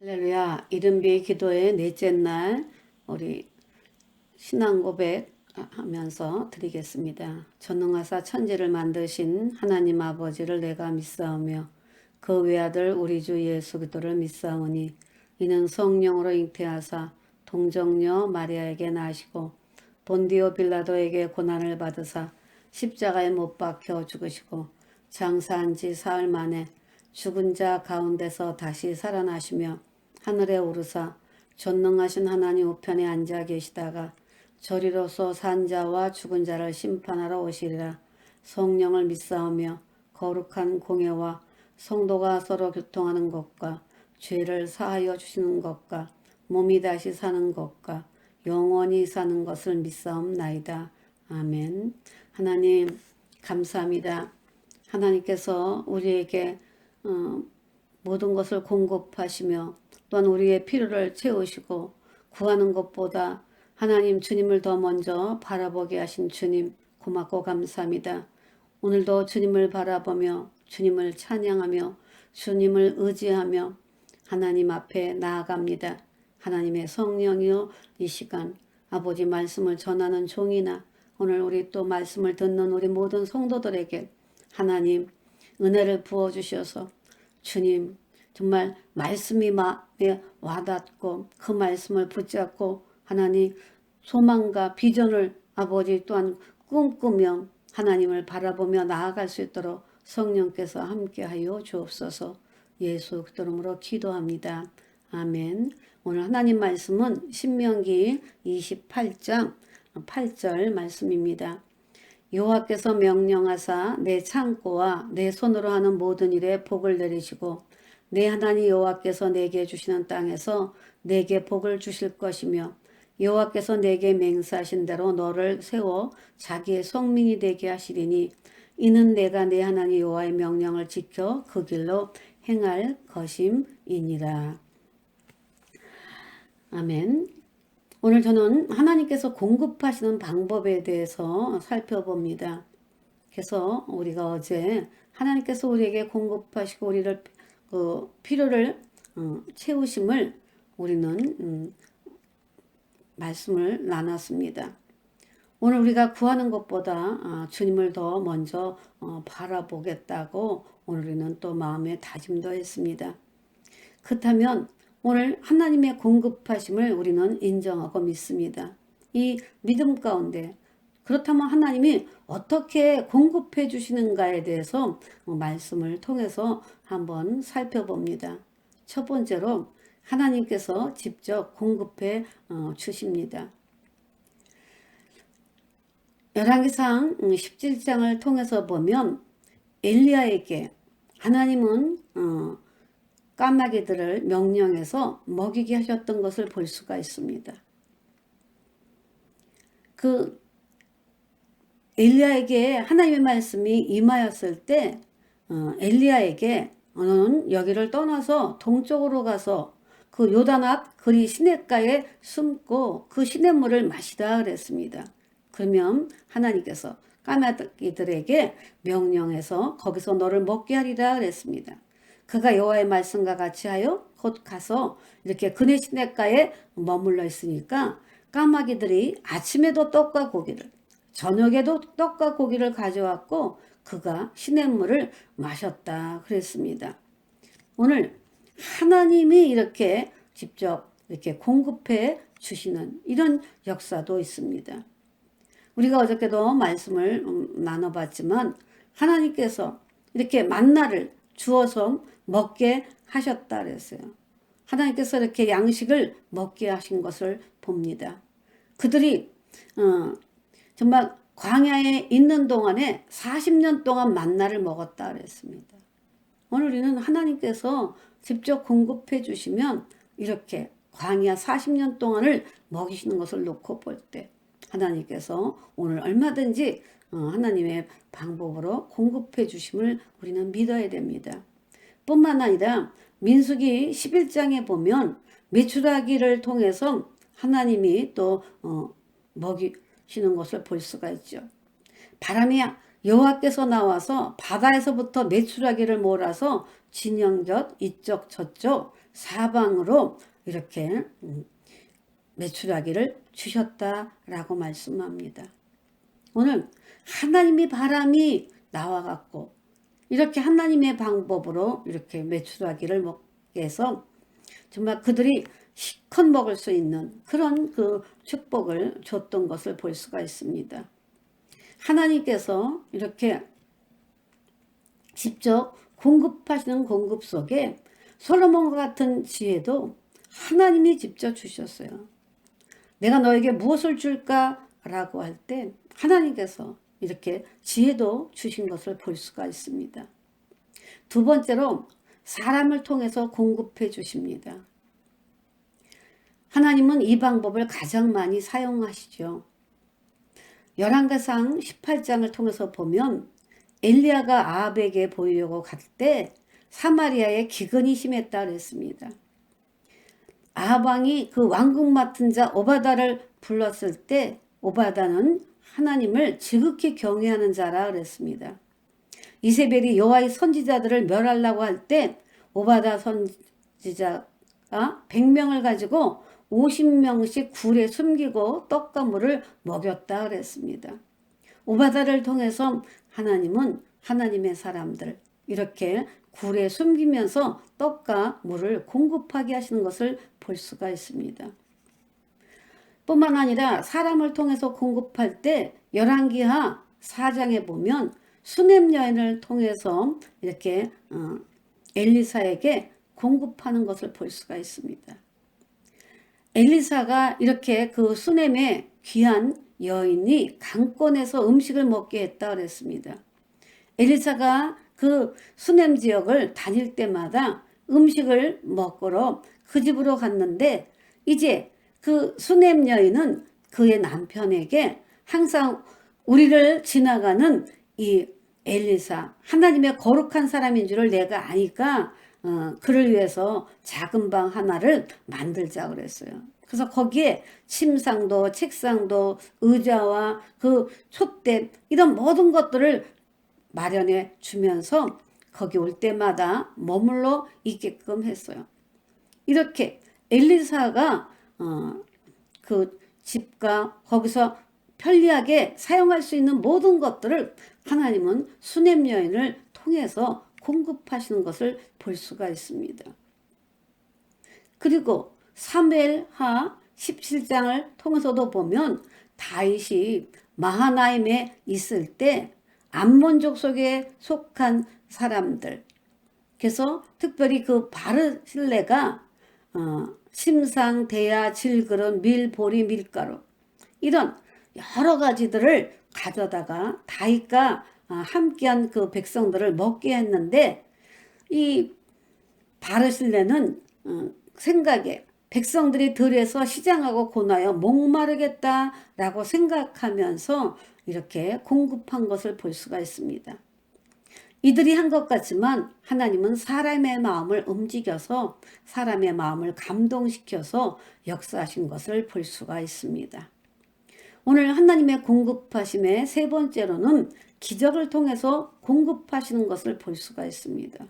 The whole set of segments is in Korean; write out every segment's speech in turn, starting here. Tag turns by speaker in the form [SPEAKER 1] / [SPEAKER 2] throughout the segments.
[SPEAKER 1] 할렐루야. 이른비 기도의 넷째 날 우리 신앙 고백 하면서 드리겠습니다. 전능하사 천지를 만드신 하나님 아버지를 내가 믿사오며 그 외아들 우리 주 예수 그리스도를 믿사오니 이는 성령으로 잉태하사 동정녀 마리아에게 나시고 본디오 빌라도에게 고난을 받으사 십자가에 못 박혀 죽으시고 장사한 지 사흘 만에 죽은 자 가운데서 다시 살아나시며 하늘에 오르사 전능하신 하나님 우편에 앉아 계시다가 저리로서 산 자와 죽은 자를 심판하러 오시리라. 성령을 믿사오며 거룩한 공예와 성도가 서로 교통하는 것과 죄를 사하여 주시는 것과 몸이 다시 사는 것과 영원히 사는 것을 믿사옵나이다. 아멘. 하나님 감사합니다. 하나님께서 우리에게 모든 것을 공급하시며 또한 우리의 필요를 채우시고 구하는 것보다 하나님 주님을 더 먼저 바라보게 하신 주님 고맙고 감사합니다. 오늘도 주님을 바라보며 주님을 찬양하며 주님을 의지하며 하나님 앞에 나아갑니다. 하나님의 성령이여 이 시간 아버지 말씀을 전하는 종이나 오늘 우리 또 말씀을 듣는 우리 모든 성도들에게 하나님 은혜를 부어주셔서 주님 정말 말씀이 마음에 와닿고 그 말씀을 붙잡고 하나님 소망과 비전을 아버지 또한 꿈꾸며 하나님을 바라보며 나아갈 수 있도록 성령께서 함께하여 주옵소서. 예수 그리스도로 기도합니다. 아멘. 오늘 하나님 말씀은 신명기 28장 8절 말씀입니다. 여호와께서 명령하사 내 창고와 내 손으로 하는 모든 일에 복을 내리시고 내 하나님 여호와께서 내게 주시는 땅에서 내게 복을 주실 것이며 여호와께서 내게 맹세하신 대로 너를 세워 자기의 성민이 되게 하시리니 이는 내가 내 하나님 여호와의 명령을 지켜 그 길로 행할 것임이니라. 아멘. 오늘 저는 하나님께서 공급하시는 방법에 대해서 살펴봅니다. 그래서 우리가 어제 하나님께서 우리에게 공급하시고 우리를 필요를 채우심을 우리는 말씀을 나눴습니다. 오늘 우리가 구하는 것보다 주님을 더 먼저 바라보겠다고 오늘 우리는 또 마음에 다짐도 했습니다. 그렇다면 오늘 하나님의 공급하심을 우리는 인정하고 믿습니다. 이 믿음 가운데 그렇다면 하나님이 어떻게 공급해 주시는가에 대해서 말씀을 통해서 한번 살펴봅니다. 첫 번째로 하나님께서 직접 공급해 주십니다. 열왕기상 17장을 통해서 보면 엘리야에게 하나님은 까마귀들을 명령해서 먹이게 하셨던 것을 볼 수가 있습니다. 그 엘리야에게 하나님의 말씀이 임하였을 때 엘리야에게 너는 여기를 떠나서 동쪽으로 가서 그 요단 앞 그리 시냇가에 숨고 그 시냇물을 마시라 그랬습니다. 그러면 하나님께서 까마귀들에게 명령해서 거기서 너를 먹게 하리라 그랬습니다. 그가 여호와의 말씀과 같이 하여 곧 가서 이렇게 그네 시냇가에 머물러 있으니까 까마귀들이 아침에도 떡과 고기를 저녁에도 떡과 고기를 가져왔고 그가 시냇물을 마셨다 그랬습니다. 오늘 하나님이 이렇게 직접 이렇게 공급해 주시는 이런 역사도 있습니다. 우리가 어저께도 말씀을 나눠봤지만 하나님께서 이렇게 만나를 주어서 먹게 하셨다 그랬어요. 하나님께서 이렇게 양식을 먹게 하신 것을 봅니다. 그들이 정말 광야에 있는 동안에 40년 동안 만나를 먹었다 그랬습니다. 오늘 우리는 하나님께서 직접 공급해 주시면 이렇게 광야 40년 동안을 먹이시는 것을 놓고 볼 때 하나님께서 오늘 얼마든지 하나님의 방법으로 공급해 주심을 우리는 믿어야 됩니다. 뿐만 아니라 민수기 11장에 보면 메추라기를 통해서 하나님이 또 먹이시는 것을 볼 수가 있죠. 바람이 여호와께서 나와서 바다에서부터 메추라기를 몰아서 진영젓 이쪽 저쪽 사방으로 이렇게 메추라기를 주셨다라고 말씀합니다. 오늘 하나님이 바람이 나와갖고 이렇게 하나님의 방법으로 이렇게 메추라기를 먹게 해서 정말 그들이 실컷 먹을 수 있는 그런 그 축복을 줬던 것을 볼 수가 있습니다. 하나님께서 이렇게 직접 공급하시는 공급 속에 솔로몬과 같은 지혜도 하나님이 직접 주셨어요. 내가 너에게 무엇을 줄까? 라고 할 때 하나님께서 이렇게 지혜도 주신 것을 볼 수가 있습니다. 두 번째로 사람을 통해서 공급해 주십니다. 하나님은 이 방법을 가장 많이 사용하시죠. 열왕기상 18장을 통해서 보면 엘리야가 아합에게 보이려고 갈 때 사마리아에 기근이 심했다 그랬습니다. 아합 왕이 그 왕궁 맡은 자 오바다를 불렀을 때 오바다는 하나님을 지극히 경외하는 자라 그랬습니다. 이세벨이 여호와의 선지자들을 멸하려고 할 때 오바다 선지자가 100명을 가지고 50명씩 굴에 숨기고 떡과 물을 먹였다 그랬습니다. 오바다를 통해서 하나님은 하나님의 사람들 이렇게 굴에 숨기면서 떡과 물을 공급하게 하시는 것을 볼 수가 있습니다. 뿐만 아니라 사람을 통해서 공급할 때 열왕기하 4장에 보면 수넴 여인을 통해서 이렇게 엘리사에게 공급하는 것을 볼 수가 있습니다. 엘리사가 이렇게 그 수넴의 귀한 여인이 강권에서 음식을 먹게 했다 그랬습니다. 엘리사가 그 수넴 지역을 다닐 때마다 음식을 먹으러 그 집으로 갔는데 이제 그 수넴 여인은 그의 남편에게 항상 우리를 지나가는 이 엘리사 하나님의 거룩한 사람인 줄을 내가 아니까 그를 위해서 작은 방 하나를 만들자 그랬어요. 그래서 거기에 침상도 책상도 의자와 그 촛대 이런 모든 것들을 마련해 주면서 거기 올 때마다 머물러 있게끔 했어요. 이렇게 엘리사가 그 집과 거기서 편리하게 사용할 수 있는 모든 것들을 하나님은 수넴 여인을 통해서 공급하시는 것을 볼 수가 있습니다. 그리고 사무엘하 17장을 통해서도 보면 다윗이 마하나임에 있을 때 암몬족 속에 속한 사람들 그래서 특별히 그 바르실레가 심상, 대야, 질그릇, 밀, 보리, 밀가루 이런 여러 가지들을 가져다가 다윗과 함께한 그 백성들을 먹게 했는데 이 바르실레는 생각에 백성들이 들에서 시장하고 고나여 목마르겠다라고 생각하면서 이렇게 공급한 것을 볼 수가 있습니다. 이들이 한 것 같지만 하나님은 사람의 마음을 움직여서 사람의 마음을 감동시켜서 역사하신 것을 볼 수가 있습니다. 오늘 하나님의 공급하심의 세 번째로는 기적을 통해서 공급하시는 것을 볼 수가 있습니다.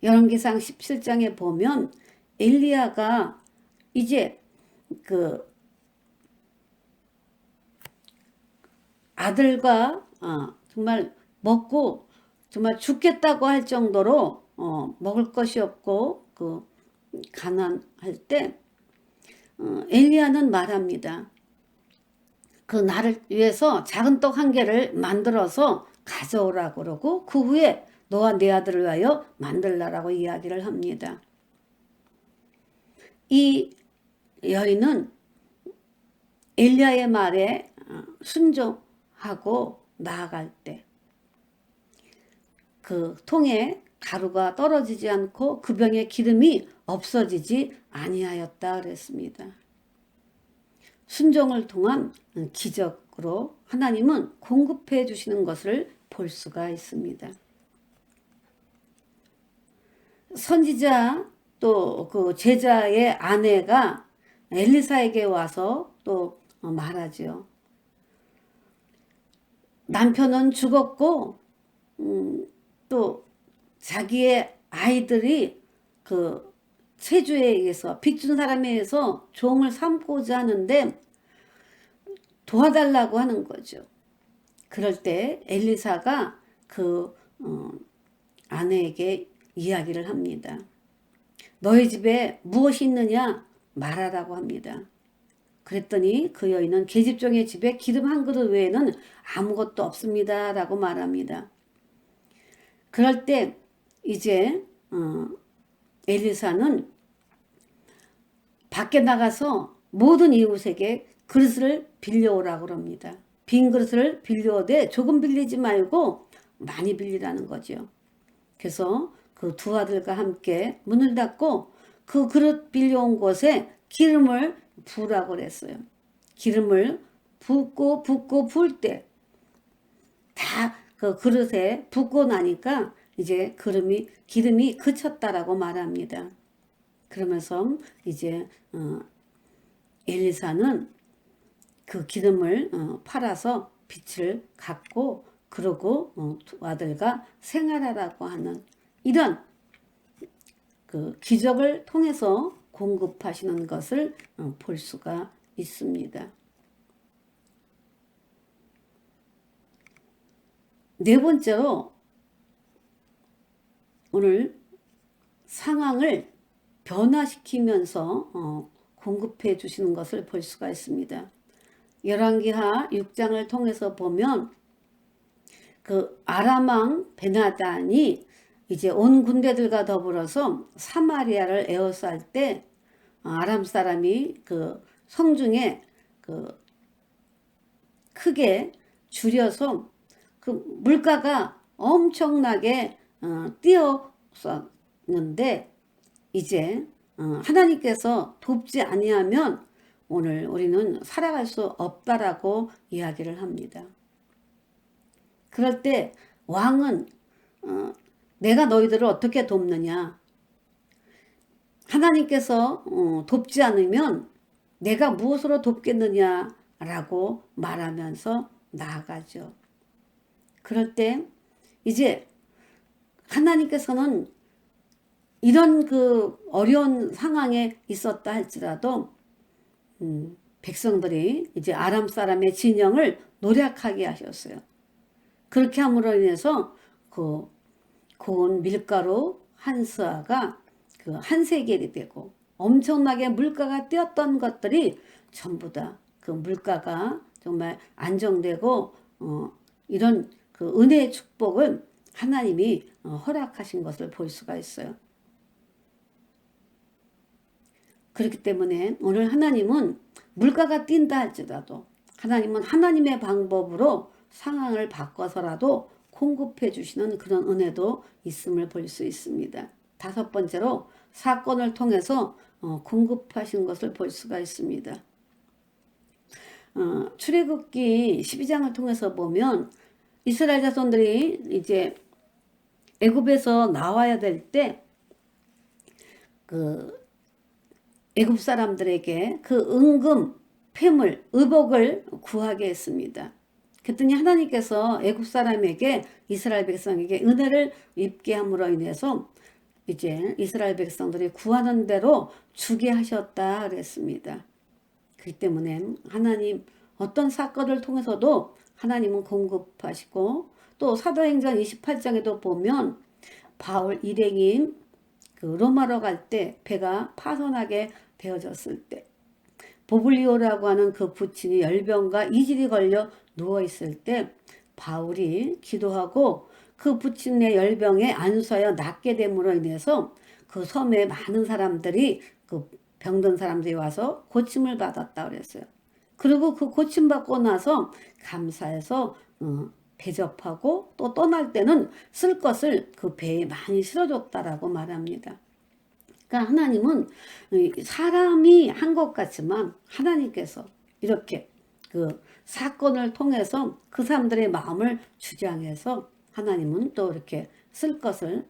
[SPEAKER 1] 열왕기상 17장에 보면 엘리야가 이제 그 아들과 정말 먹고 정말 죽겠다고 할 정도로 먹을 것이 없고 그 가난할 때 엘리야는 말합니다. 그 나를 위해서 작은 떡 한 개를 만들어서 가져오라고 그러고 그 후에 너와 내 아들을 위하여 만들라라고 이야기를 합니다. 이 여인은 엘리야의 말에 순종하고 나아갈 때 그 통에 가루가 떨어지지 않고 그 병에 기름이 없어지지 아니하였다 그랬습니다. 순종을 통한 기적으로 하나님은 공급해 주시는 것을 볼 수가 있습니다. 선지자 또 그 제자의 아내가 엘리사에게 와서 또 말하죠. 남편은 죽었고 또 자기의 아이들이 그 세주에 의해서 빚준 사람에 의해서 종을 삼고자 하는데 도와달라고 하는 거죠. 그럴 때 엘리사가 그 아내에게 이야기를 합니다. 너희 집에 무엇이 있느냐 말하라고 합니다. 그랬더니 그 여인은 계집종의 집에 기름 한 그릇 외에는 아무것도 없습니다 라고 말합니다. 그럴 때 이제 엘리사는 밖에 나가서 모든 이웃에게 그릇을 빌려오라고 합니다. 빈 그릇을 빌려오되 조금 빌리지 말고 많이 빌리라는 거죠. 그래서 그 두 아들과 함께 문을 닫고 그 그릇 빌려온 곳에 기름을 부으라고 그랬어요. 기름을 붓고 부을 때 다 그 그릇에 붓고 나니까 이제 기름이 그쳤다라고 말합니다. 그러면서 이제 엘리사는 그 기름을 팔아서 빚을 갚고 그러고 두 아들과 생활하라고 하는 이런 그 기적을 통해서 공급하시는 것을 볼 수가 있습니다. 네 번째로 오늘 상황을 변화시키면서 공급해 주시는 것을 볼 수가 있습니다. 열왕기하 6장을 통해서 보면 그 아람 왕 베나단이 이제 온 군대들과 더불어서 사마리아를 에워쌀 때 아람 사람이 그 성중에 그 크게 줄여서 그 물가가 엄청나게 뛰었었는데 이제 하나님께서 돕지 아니하면 오늘 우리는 살아갈 수 없다라고 이야기를 합니다. 그럴 때 왕은 내가 너희들을 어떻게 돕느냐? 하나님께서 돕지 않으면 내가 무엇으로 돕겠느냐라고 말하면서 나아가죠. 그럴 때 이제 하나님께서는 이런 그 어려운 상황에 있었다 할지라도 백성들이 이제 아람 사람의 진영을 노력하게 하셨어요. 그렇게 함으로 인해서 그 고운 밀가루 한 스아가 그 한 세겔이 되고 엄청나게 물가가 뛰었던 것들이 전부 다 그 물가가 정말 안정되고 이런 그 은혜의 축복을 하나님이 허락하신 것을 볼 수가 있어요. 그렇기 때문에 오늘 하나님은 물가가 뛴다 할지라도 하나님은 하나님의 방법으로 상황을 바꿔서라도 공급해 주시는 그런 은혜도 있음을 볼 수 있습니다. 다섯 번째로 사건을 통해서 공급하신 것을 볼 수가 있습니다. 출애굽기 12장을 통해서 보면 이스라엘 자손들이 이제 애굽에서 나와야 될 때 그 애굽 사람들에게 그 은금, 폐물, 의복을 구하게 했습니다. 그랬더니 하나님께서 애굽 사람에게 이스라엘 백성에게 은혜를 입게 함으로 인해서 이제 이스라엘 백성들이 구하는 대로 주게 하셨다 그랬습니다. 그렇기 때문에 하나님 어떤 사건을 통해서도 하나님은 공급하시고 또 사도행전 28장에도 보면 바울 일행이 그 로마로 갈 때 배가 파손하게 되어졌을 때 보블리오라고 하는 그 부친이 열병과 이질이 걸려 누워있을 때 바울이 기도하고 그 부친의 열병에 안수하여 낫게 됨으로 인해서 그 섬에 많은 사람들이 그 병든 사람들이 와서 고침을 받았다 그랬어요. 그리고 그 고침받고 나서 감사해서 대접하고 또 떠날 때는 쓸 것을 그 배에 많이 실어줬다라고 말합니다. 그러니까 하나님은 사람이 한 것 같지만 하나님께서 이렇게 그 사건을 통해서 그 사람들의 마음을 주장해서 하나님은 또 이렇게 쓸 것을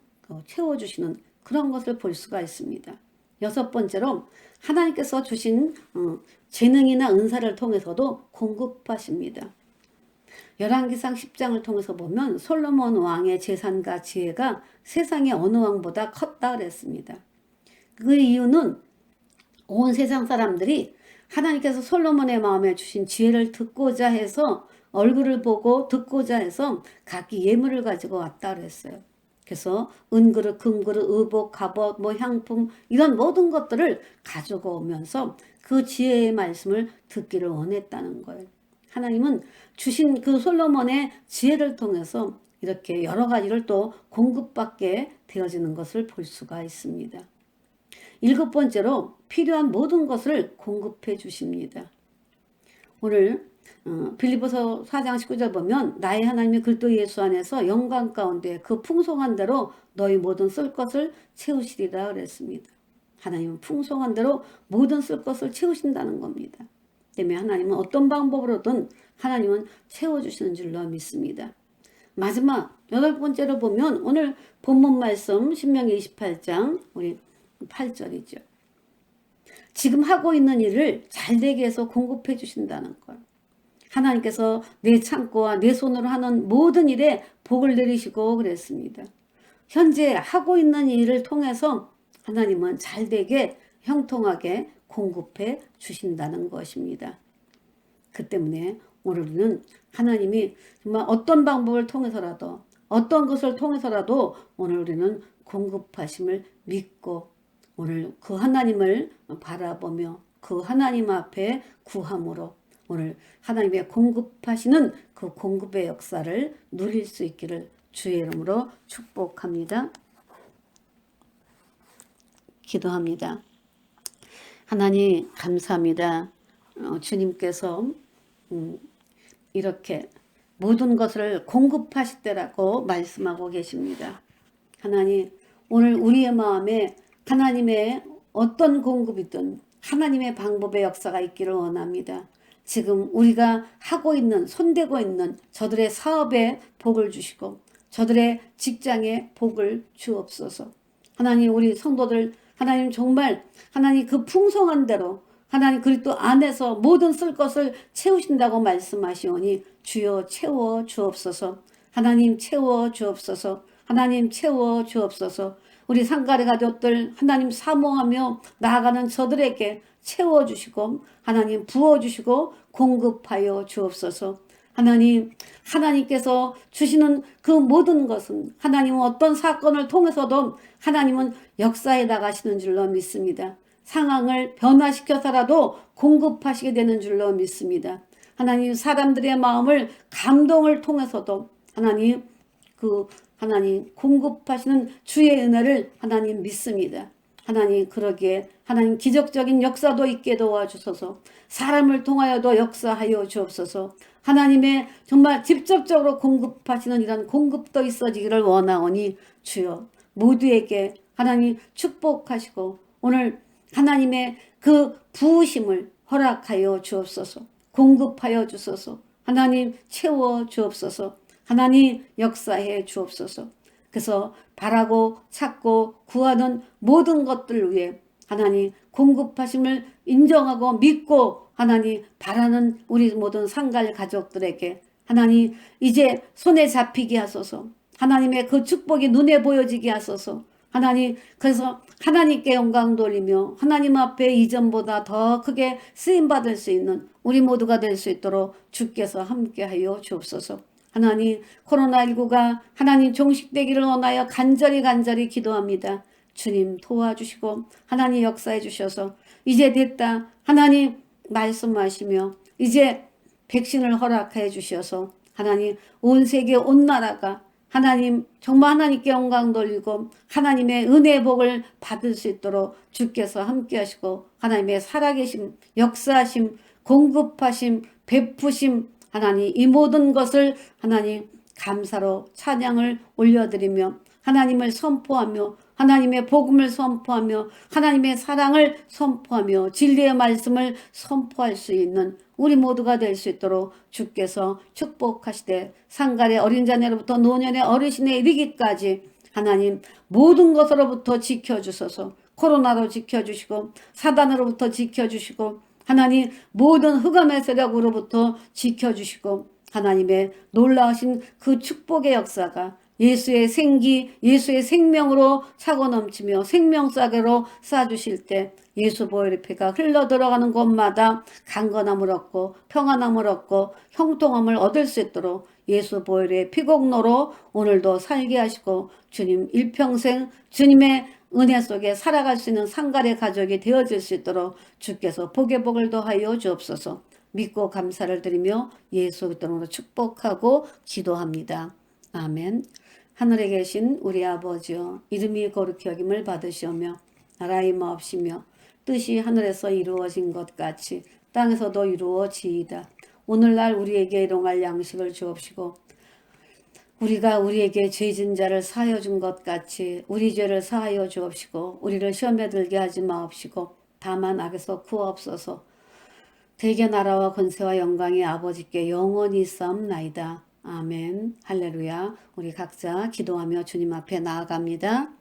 [SPEAKER 1] 채워주시는 그런 것을 볼 수가 있습니다. 여섯 번째로 하나님께서 주신 재능이나 은사를 통해서도 공급하십니다. 열왕기상 10장을 통해서 보면 솔로몬 왕의 재산과 지혜가 세상의 어느 왕보다 컸다 그랬습니다. 그 이유는 온 세상 사람들이 하나님께서 솔로몬의 마음에 주신 지혜를 듣고자 해서 얼굴을 보고 듣고자 해서 각기 예물을 가지고 왔다 그랬어요. 그래서 은그릇, 금그릇, 의복, 갑옷, 향품 이런 모든 것들을 가지고 오면서 그 지혜의 말씀을 듣기를 원했다는 거예요. 하나님은 주신 그 솔로몬의 지혜를 통해서 이렇게 여러 가지를 또 공급받게 되어지는 것을 볼 수가 있습니다. 7번째로 필요한 모든 것을 공급해 주십니다. 오늘 빌립보서 4장 19절 보면 나의 하나님이 그리스도 예수 안에서 영광 가운데 그 풍성한 대로 너희 모든 쓸 것을 채우시리라 그랬습니다. 하나님은 풍성한 대로 모든 쓸 것을 채우신다는 겁니다. 때문에 하나님은 어떤 방법으로든 하나님은 채워주시는 줄로 믿습니다. 마지막 8번째로 보면 오늘 본문 말씀 신명기 28장 우리 8절이죠. 지금 하고 있는 일을 잘되게 해서 공급해 주신다는 것. 하나님께서 내 창고와 내 손으로 하는 모든 일에 복을 내리시고 그랬습니다. 현재 하고 있는 일을 통해서 하나님은 잘되게 형통하게 공급해 주신다는 것입니다. 그 때문에 오늘 우리는 하나님이 정말 어떤 방법을 통해서라도 어떤 것을 통해서라도 오늘 우리는 공급하심을 믿고 오늘 그 하나님을 바라보며 그 하나님 앞에 구함으로 오늘 하나님의 공급하시는 그 공급의 역사를 누릴 수 있기를 주의 이름으로 축복합니다. 기도합니다. 하나님 감사합니다. 주님께서 이렇게 모든 것을 공급하시더라고 말씀하고 계십니다. 하나님 오늘 우리의 마음에 하나님의 어떤 공급이든 하나님의 방법의 역사가 있기를 원합니다. 지금 우리가 하고 있는 손대고 있는 저들의 사업에 복을 주시고 저들의 직장에 복을 주옵소서. 하나님 우리 성도들 하나님 정말 하나님 그 풍성한 대로 하나님 그리스도 안에서 모든 쓸 것을 채우신다고 말씀하시오니 주여 채워 주옵소서. 하나님 채워 주옵소서. 하나님 채워 주옵소서. 우리 상가의 가족들 하나님 사모하며 나아가는 저들에게 채워주시고 하나님 부어주시고 공급하여 주옵소서. 하나님 하나님께서 주시는 그 모든 것은 하나님은 어떤 사건을 통해서도 하나님은 역사에 나가시는 줄로 믿습니다. 상황을 변화시켜서라도 공급하시게 되는 줄로 믿습니다. 하나님 사람들의 마음을 감동을 통해서도 하나님 하나님 공급하시는 주의 은혜를 하나님 믿습니다. 하나님 그러기에 하나님 기적적인 역사도 있게 도와주소서. 사람을 통하여도 역사하여 주옵소서. 하나님의 정말 직접적으로 공급하시는 이런 공급도 있어지기를 원하오니 주여 모두에게 하나님 축복하시고 오늘 하나님의 그 부으심을 허락하여 주옵소서. 공급하여 주소서. 하나님 채워 주옵소서. 하나님 역사해 주옵소서. 그래서 바라고 찾고 구하는 모든 것들을 위해 하나님 공급하심을 인정하고 믿고 하나님 바라는 우리 모든 상갈 가족들에게 하나님 이제 손에 잡히게 하소서. 하나님의 그 축복이 눈에 보여지게 하소서. 하나님 그래서 하나님께 영광 돌리며 하나님 앞에 이전보다 더 크게 쓰임받을 수 있는 우리 모두가 될 수 있도록 주께서 함께하여 주옵소서. 하나님 코로나19가 하나님 종식되기를 원하여 간절히 기도합니다. 주님 도와주시고 하나님 역사해 주셔서 이제 됐다 하나님 말씀하시며 이제 백신을 허락해 주셔서 하나님 온 세계 온 나라가 하나님 정말 하나님께 영광 돌리고 하나님의 은혜의 복을 받을 수 있도록 주께서 함께 하시고 하나님의 살아계심 역사하심 공급하심 베푸심 하나님 이 모든 것을 하나님 감사로 찬양을 올려드리며 하나님을 선포하며 하나님의 복음을 선포하며 하나님의 사랑을 선포하며 진리의 말씀을 선포할 수 있는 우리 모두가 될 수 있도록 주께서 축복하시되 상갈의 어린 자녀로부터 노년의 어르신에 이르기까지 하나님 모든 것으로부터 지켜주소서. 코로나로 지켜주시고 사단으로부터 지켜주시고 하나님 모든 흑암의 세력으로부터 지켜주시고 하나님의 놀라우신 그 축복의 역사가 예수의 생기, 예수의 생명으로 차고 넘치며 생명사계로 쏴주실 때 예수 보혈의 피가 흘러 들어가는 곳마다 강건함을 얻고 평안함을 얻고 형통함을 얻을 수 있도록 예수 보혈의 피공로로 오늘도 살게 하시고 주님 일평생 주님의 은혜 속에 살아갈 수 있는 상갈의 가족이 되어질 수 있도록 주께서 복의 복을 더하여 주옵소서. 믿고 감사를 드리며 예수 이름으로 축복하고 기도합니다. 아멘. 하늘에 계신 우리 아버지여, 이름이 거룩히 여김을 받으시오며 나라의 마옵시며 뜻이 하늘에서 이루어진 것 같이 땅에서도 이루어지이다. 오늘날 우리에게 일용할 양식을 주옵시고 우리가 우리에게 죄진 자를 사하여 준 것 같이 우리 죄를 사하여 주옵시고 우리를 시험에 들게 하지 마옵시고 다만 악에서 구하옵소서. 대개 나라와 권세와 영광이 아버지께 영원히 있사옵나이다. 아멘. 할렐루야. 우리 각자 기도하며 주님 앞에 나아갑니다.